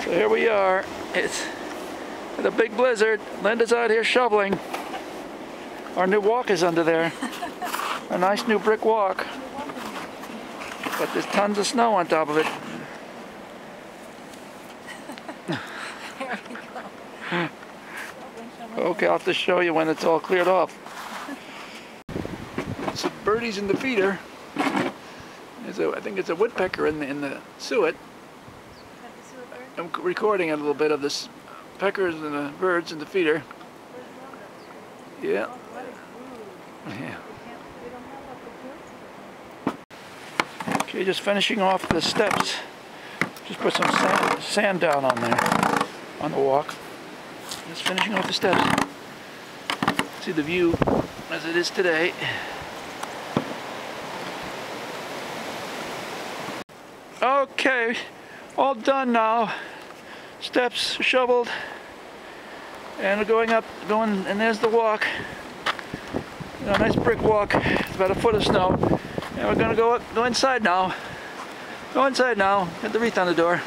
So here we are. It's a big blizzard. Linda's out here shoveling. Our new walk is under there. A nice new brick walk. But there's tons of snow on top of it. There we go. Okay, I'll have to show you when it's all cleared off. Some birdies in the feeder. I think it's a woodpecker in the suet. I'm recording a little bit of this peckers and the birds in the feeder. Yeah. Yeah. Okay, just finishing off the steps. Just put some sand down on there, on the walk. Just finishing off the steps. See the view as it is today. Okay, all done now. Steps shoveled, and we're going up, and there's the walk. A nice brick walk. It's about a foot of snow, and we're gonna go inside now. Go inside now. Get the wreath on the door.